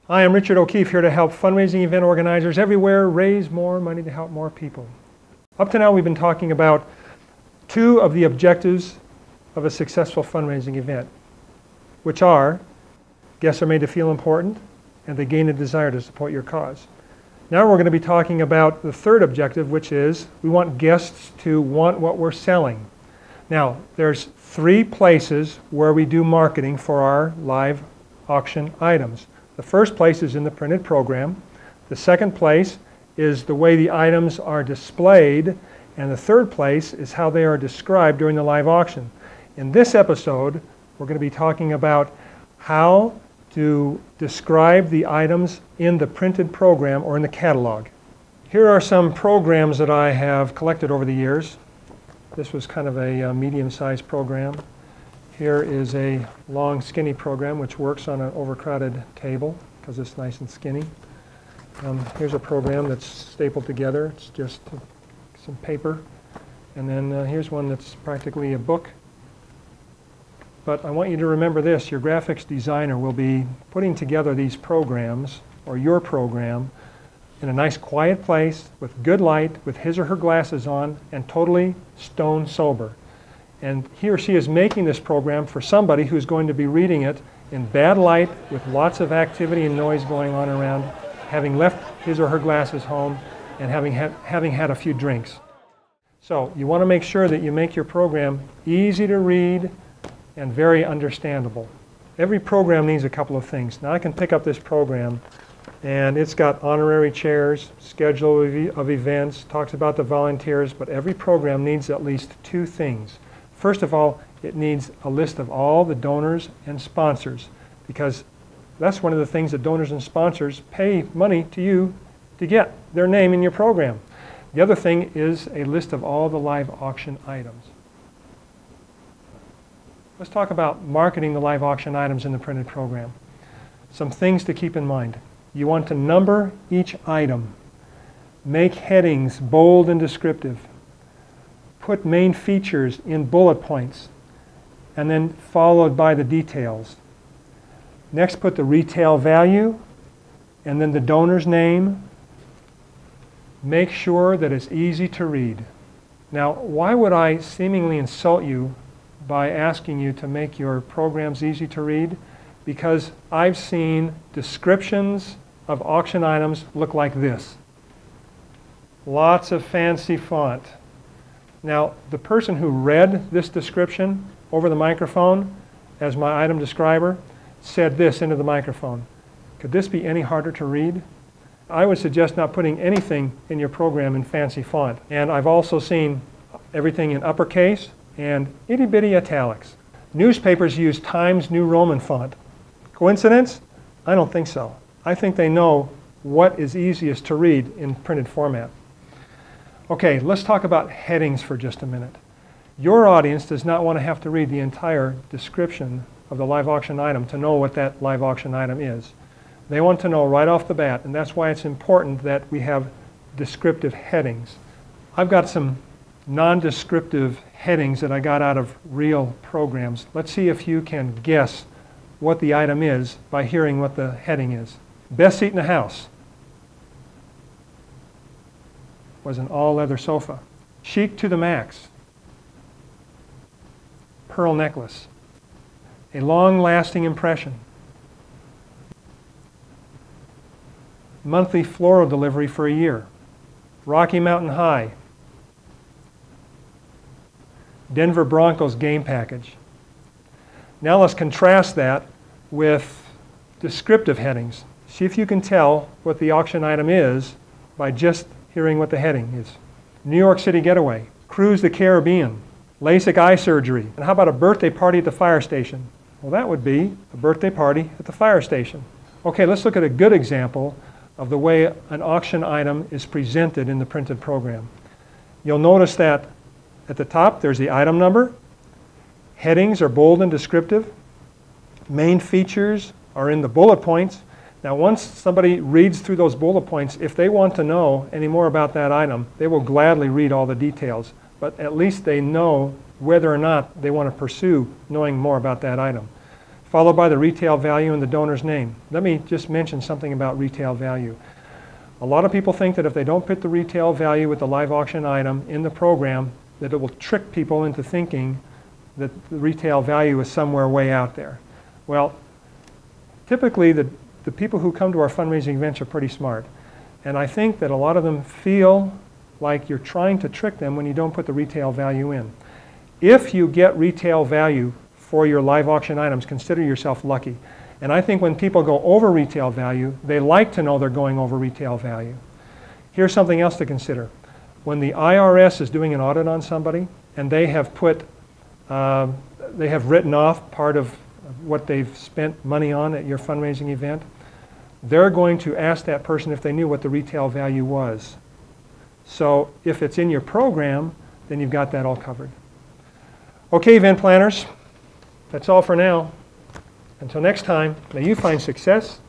Hi, I'm Richard O'Keefe, here to help fundraising event organizers everywhere raise more money to help more people. Up to now, we've been talking about two of the objectives of a successful fundraising event, which are guests are made to feel important and they gain a desire to support your cause. Now we're going to be talking about the third objective, which is we want guests to want what we're selling. Now, there's three places where we do marketing for our live auction items. The first place is in the printed program. The second place is the way the items are displayed. And the third place is how they are described during the live auction. In this episode, we're going to be talking about how to describe the items in the printed program or in the catalog. Here are some programs that I have collected over the years. This was kind of a medium-sized program. Here is a long, skinny program which works on an overcrowded table because it's nice and skinny. Here's a program that's stapled together. It's just some paper. And then here's one that's practically a book. But I want you to remember this. Your graphics designer will be putting together these programs, or your program, in a nice quiet place with good light, with his or her glasses on, and totally stone sober. And he or she is making this program for somebody who's going to be reading it in bad light with lots of activity and noise going on around, having left his or her glasses home and having had a few drinks. So you want to make sure that you make your program easy to read and very understandable. Every program needs a couple of things. Now I can pick up this program and it's got honorary chairs, schedule of events, talks about the volunteers, but every program needs at least two things. First of all, it needs a list of all the donors and sponsors, because that's one of the things that donors and sponsors pay money to you to get their name in your program. The other thing is a list of all the live auction items. Let's talk about marketing the live auction items in the printed program. Some things to keep in mind. You want to number each item. Make headings bold and descriptive. Put main features in bullet points and then followed by the details. Next, put the retail value and then the donor's name. Make sure that it's easy to read. Now, why would I seemingly insult you by asking you to make your programs easy to read? Because I've seen descriptions of auction items look like this. Lots of fancy font. Now, the person who read this description over the microphone as my item describer said this into the microphone. Could this be any harder to read? I would suggest not putting anything in your program in fancy font. And I've also seen everything in uppercase and itty-bitty italics. Newspapers use Times New Roman font. Coincidence? I don't think so. I think they know what is easiest to read in printed format. Okay, let's talk about headings for just a minute. Your audience does not want to have to read the entire description of the live auction item to know what that live auction item is. They want to know right off the bat, and that's why it's important that we have descriptive headings. I've got some non-descriptive headings that I got out of real programs. Let's see if you can guess what the item is by hearing what the heading is. Best seat in the house was an all-leather sofa. Chic to the max. Pearl necklace. A long-lasting impression. Monthly floral delivery for a year. Rocky Mountain High. Denver Broncos game package. Now let's contrast that with descriptive headings. See if you can tell what the auction item is by just hearing what the heading is. New York City getaway, cruise the Caribbean, LASIK eye surgery, and how about a birthday party at the fire station? Well, that would be a birthday party at the fire station. Okay, let's look at a good example of the way an auction item is presented in the printed program. You'll notice that at the top there's the item number, headings are bold and descriptive, main features are in the bullet points. Now, once somebody reads through those bullet points, if they want to know any more about that item, they will gladly read all the details. But at least they know whether or not they want to pursue knowing more about that item. followed by the retail value and the donor's name. Let me just mention something about retail value. A lot of people think that if they don't put the retail value with the live auction item in the program, that it will trick people into thinking that the retail value is somewhere way out there. Well, typically the people who come to our fundraising events are pretty smart. And I think that a lot of them feel like you're trying to trick them when you don't put the retail value in. If you get retail value for your live auction items, consider yourself lucky. And I think when people go over retail value, they like to know they're going over retail value. Here's something else to consider. When the IRS is doing an audit on somebody and they have written off part of what they've spent money on at your fundraising event, they're going to ask that person if they knew what the retail value was. So if it's in your program, then you've got that all covered. Okay, event planners, that's all for now. Until next time, may you find success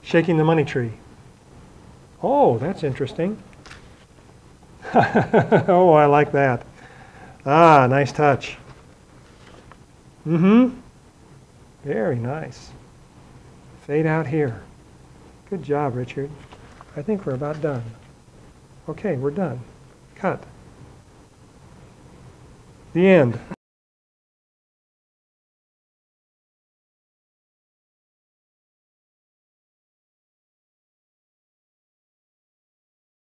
shaking the money tree. Oh, that's interesting. Oh, I like that. Ah, nice touch. Mm-hmm. Very nice. Fade out here. Good job, Richard. I think we're about done. Okay, we're done. Cut. The end.